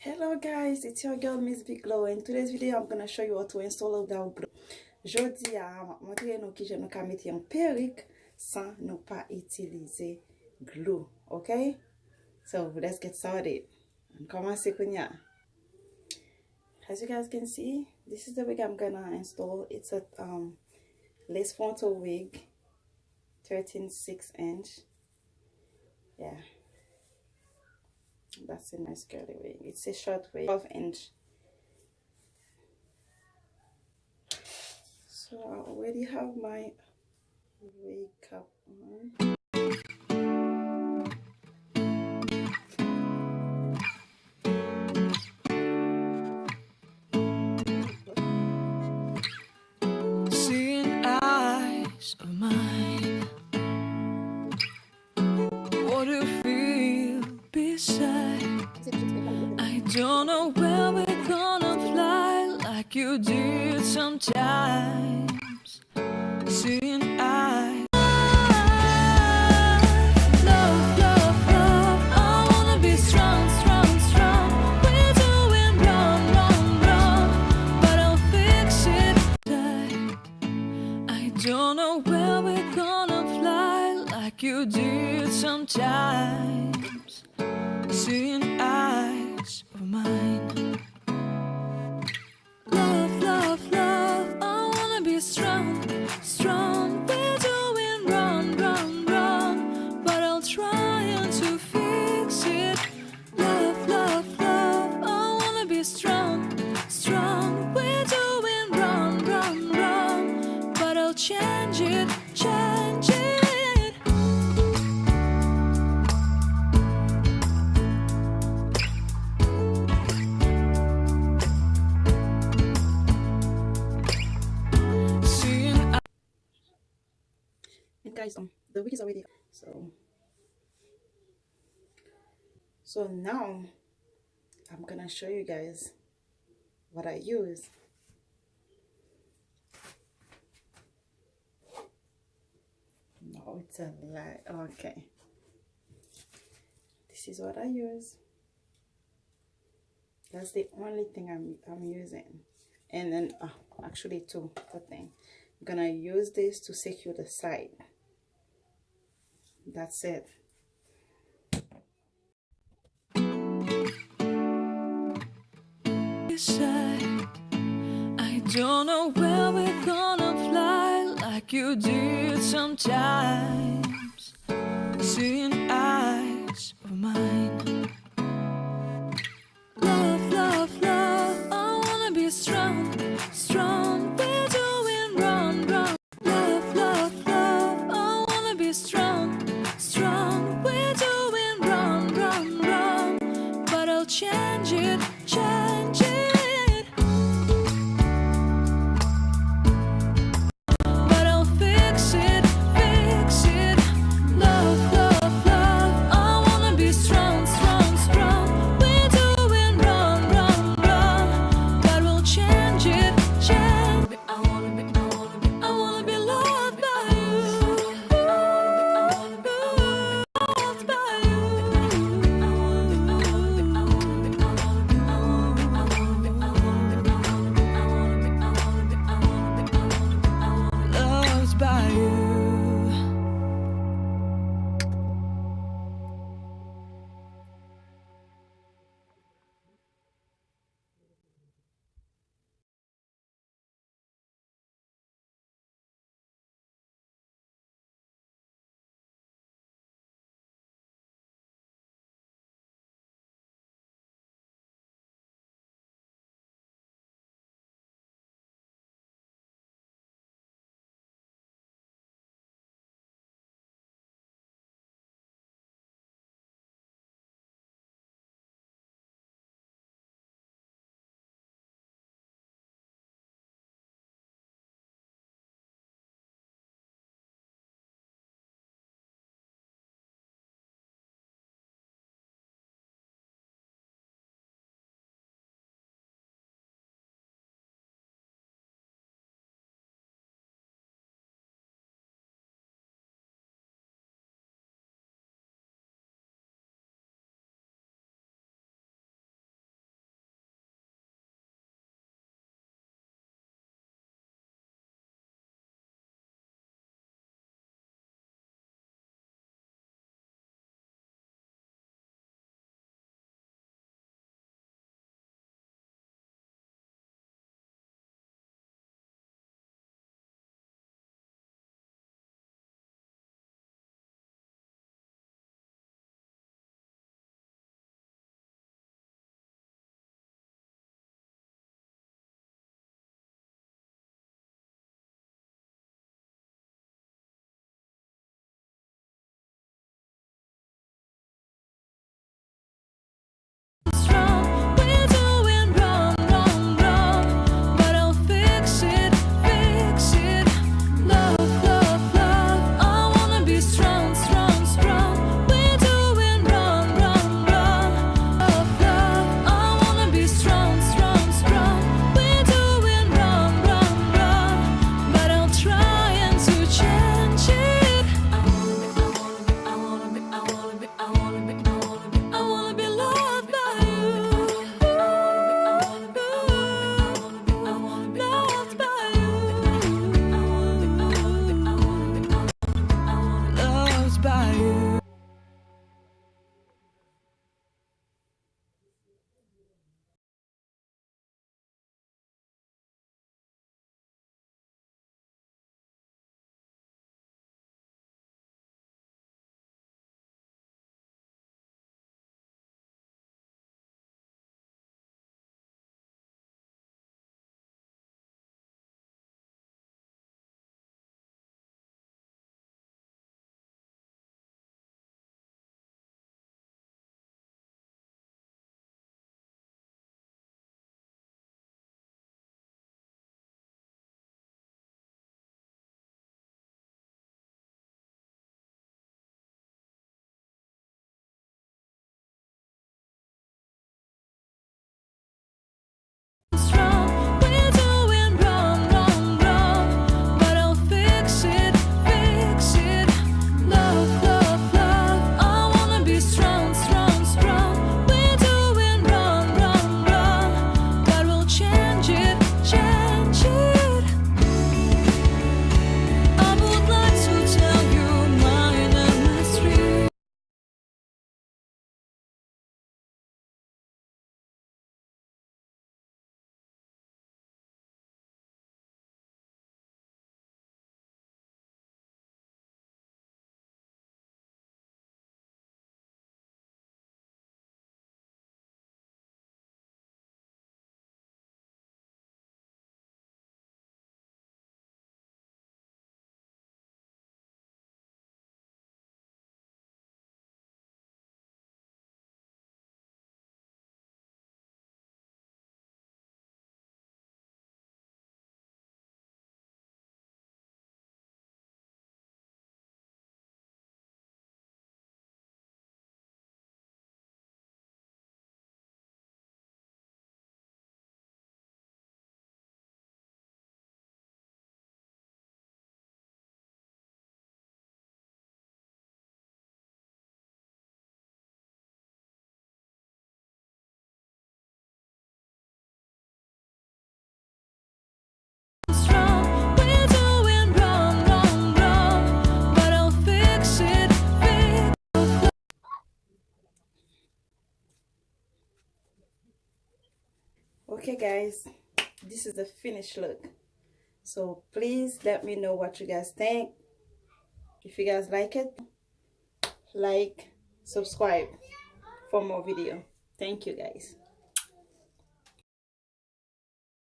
Hello guys, it's your girl Miss Big Glow. In today's video I'm gonna show you how to install without glue. Jodi a montrer nou ki jen nou ka mette yon perik sans nou pa utiliser glue, okay? So let's get started. Commence kounya. As you guys can see, this is the wig I'm gonna install. It's a lace frontal wig, 13.6". Yeah. That's a nice curly wig. It's a short wig, 12". So I already have my wig cap on. Seeing eyes of mine, what do you feel beside? I don't know where we're gonna fly like you did sometimes. Seeing eyes, love, love, love. I wanna be strong, strong, strong. We're doing wrong, wrong, wrong, but I'll fix it right. I don't know where we're gonna fly like you did sometimes. Seeing eyes of mine, love, love, love. I wanna be strong, strong. We're doing wrong, wrong, wrong, but I'll try to fix it. Love, love, love. I wanna be strong, strong. We're doing wrong, wrong, wrong, but I'll change it, change it. And guys, the wig is already so now I'm gonna show you guys what I use. No, it's a lie. Okay, this is what I use. That's the only thing I'm using. And then actually two thing. I'm gonna use this to secure the side. That's it. I don't know where we're gonna fly like you did sometimes. Seeing eyes of mine, love, love, love. I wanna be strong, strong. We're doing wrong, wrong. Love, love, love. I wanna be strong, strong. We're doing wrong, wrong, wrong, but I'll change it, change it. But I'll fix it, fix it. Love, love, love. I wanna be strong, strong, strong. We're doing wrong, wrong, wrong, but we'll change it, change it. I wanna be loved by you. Loved by you. Okay guys, this is the finished look. So please let me know what you guys think. If you guys like it, like, subscribe for more video. Thank you guys.